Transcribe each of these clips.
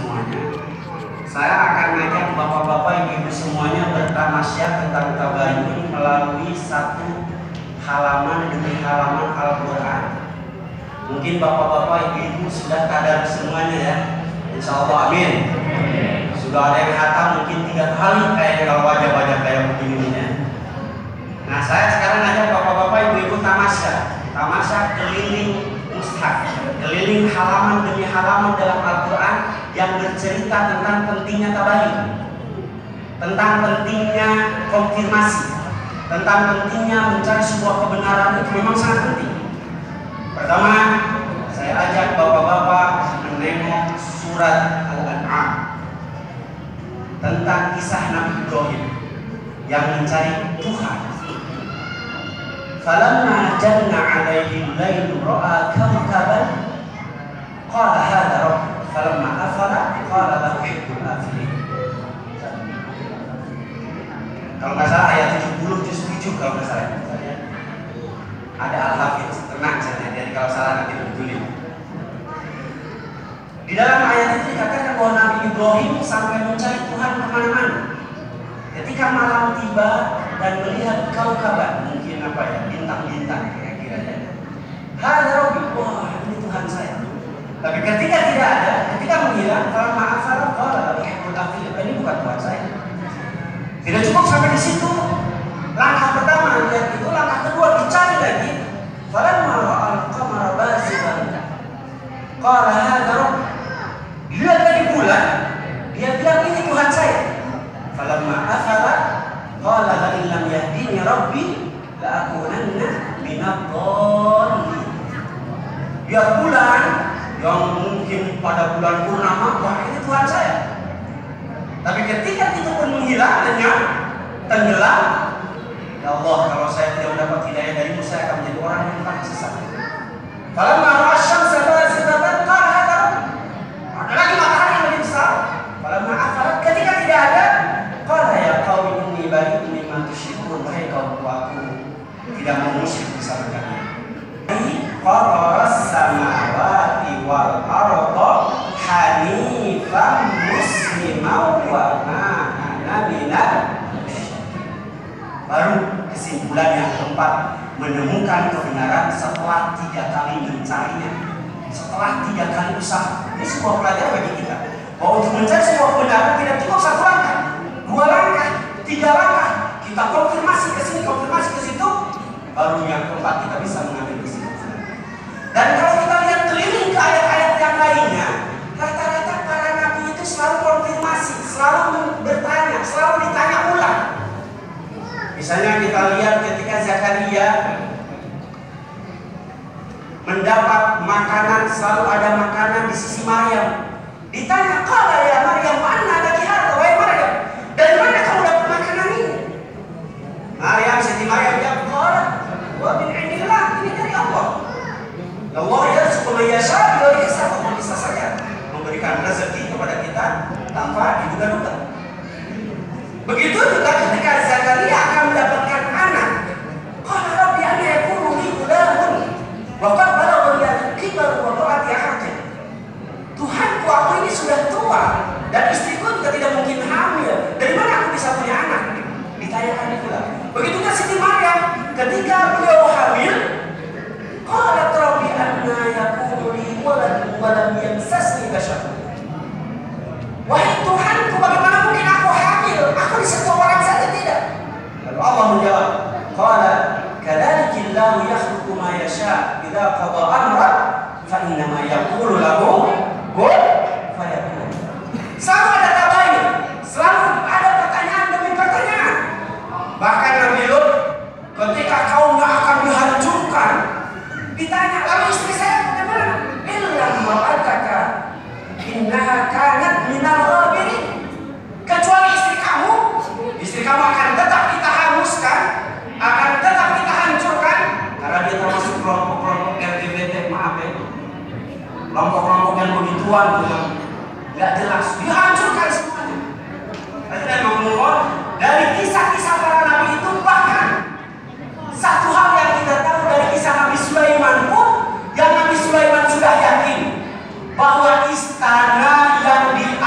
semuanya. Saya akan ngajak bapak-bapak, ibu-ibu semuanya bertamasya tentang tabayun melalui satu halaman demi halaman Al-Quran. Mungkin bapak-bapak, ibu-ibu sudah tadarus semuanya ya. Insya Allah, amin. Sudah ada yang khatam mungkin 3 kali kayaknya kalau wajah-wajah kayak begini ya. Nah, saya sekarang ngajak bapak-bapak, ibu-ibu tamasya keliling mushaf, keliling halaman demi halaman dalam Al-Quran yang bercerita tentang pentingnya tabayun, tentang pentingnya konfirmasi, tentang pentingnya mencari sebuah kebenaran. Itu memang sangat penting. Pertama, saya ajak bapak-bapak menengok surat Al-An'am tentang kisah Nabi Ibrahim yang mencari Tuhan. Falamma janna alaihi al-lailu ra'a kawkaban qala hadha rabbi falamma afala qala la uhibbul afilin. Kalau nggak salah ayat 70 juz 7 kalau nggak salah. Ada Al-Hafiz, tenang saja, jadi kalau salah nanti dibetulin. Di dalam ayat itu dikatakan bahwa Nabi Ibrahim sampai mencari Tuhan kemana-mana. Ketika malam tiba dan melihat kaukaban, mungkin apa ya, bintang-bintang kira-kira ya. Hadza rabbi, wah ini Tuhan saya. Tapi ketika tidak ada, ketika menghilang, kalau maaf qala ini bukan Tuhan saya. Tidak cukup sampai di situ. Langkah pertama lihat itu, langkah kedua dicari lagi. Falamma ra'al qamara bazigan qala hadza rabbi. Lihat lagi bulan, dia bilang ini Tuhan saya. Falamma afala qala la illam yahdini rabbi la akunanna minadh-dhalin. Lihat bulan yang mungkin pada bulan purnama, wah ini Tuhan saya. Tapi ketika itu pun menghilang, lenyap, tenggelam, ya Allah, kalau saya tidak mendapat hidayah darimu, saya akan menjadi orang yang paling sesat. Falamma ra'a asy-syamsa bazigatan qala hadza rabbi. Ada lagi matahari yang lebih besar. Falamma afalat, ketika tidak ada, qala ya qaumi inni bari'un mimma tusyrikun. Wahai kaumku, aku tidak mau musyrik bersama kalian. Qataras samawati wal arda hanifan musliman wa ma ana minal musyrikin. Baru kesimpulan yang keempat, menemukan kebenaran setelah 3 kali mencarinya, setelah 3 kali usaha. Ini sebuah pelajaran bagi kita bahwa untuk mencari sebuah kebenaran tidak cukup 1 langkah, 2 langkah, 3 langkah. Kita konfirmasi ke sini, konfirmasi ke situ, baru yang keempat kita bisa mengambil kesimpulan. Dan kalau kita lihat keliling ke ayat-ayat yang lainnya, rata-rata para nabi itu selalu konfirmasi, selalu bertanya, selalu ditanya ulang. Misalnya kita lihat ketika Zakaria mendapat makanan, selalu ada makanan di sisi Maryam. Ditanya, qala ya Maryam anna laki hadza, wahai Maryam, dari mana kamu dapat makanan ini? Maryam, Siti Maryam jawab, qala wa min indillah, ini dari Allah. Allah yarzuqu man yasha' bighairi hisab. Allah bisa saja memberikan rezeki kepada kita tanpa diduga-duga. Begitu juga ketika Zakaria akan mendapatkan anak. Qala rabbi anna yakunu li ghulamun wa qad balagha al-kibar wa imra'ati aqim. Tuhanku, aku ini sudah tua dan istriku juga tidak mungkin hamil. Dari mana aku bisa punya anak? Ditanyakan pula. Begitu juga Siti Maryam ketika beliau hamil, qalat rabbi anna yakunu li waladun wa lam yamsasni bashar. Wahai Tuhanku, bagaimana mungkin aku hamil? Aku disentuh orang saja tidak. Lalu Allah menjawab, qala kadzalika yakhluqu ma yasha' idza qada amran fa inna ma yaqulu lahu kun fayakun. Selalu ada tabayun, selalu ada pertanyaan demi pertanyaan. Bahkan Nabi Lut ketika kaumnya akan dihancurkan, ditanya, lalu istri saya bagaimana? Illa ma'ataka innaha kanat minal ghabirin. Kecuali istri kamu akan tetap kita hanguskan, akan tetap kita hancurkan, karena dia termasuk kelompok-kelompok LGBT, maaf ya, kelompok-kelompok yang begituan, yang nggak jelas, dihancurkan semuanya. Dari kisah-kisah para nabi itu, bahkan satu hal yang kita tahu dari kisah Nabi Sulaiman pun, yang Nabi Sulaiman sudah yakin bahwa istana yang di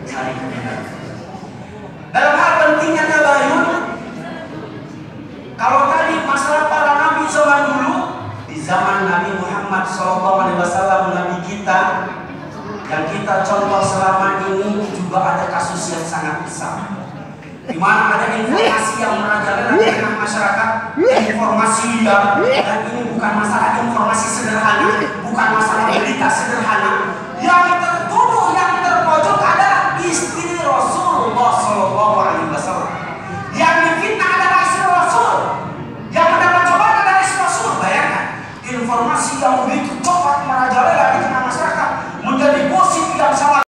cari kebenaran. Dalam hal pentingnya tabayun, kalau tadi masalah para nabi zaman dulu, di zaman Nabi Muhammad SAW, Nabi kita yang kita contoh selama ini, juga ada kasus yang sangat besar, di mana ada informasi yang merajalela di tengah masyarakat, informasi yang, dan ini bukan masalah informasi sederhana, bukan masalah berita sederhana, yang tertuduh, yang terpojok adalah istri Rasulullah SAW. Yang difitnah adalah istri Rasul, yang mendapat cobaan adalah istri Rasul. Bayangkan informasi yang begitu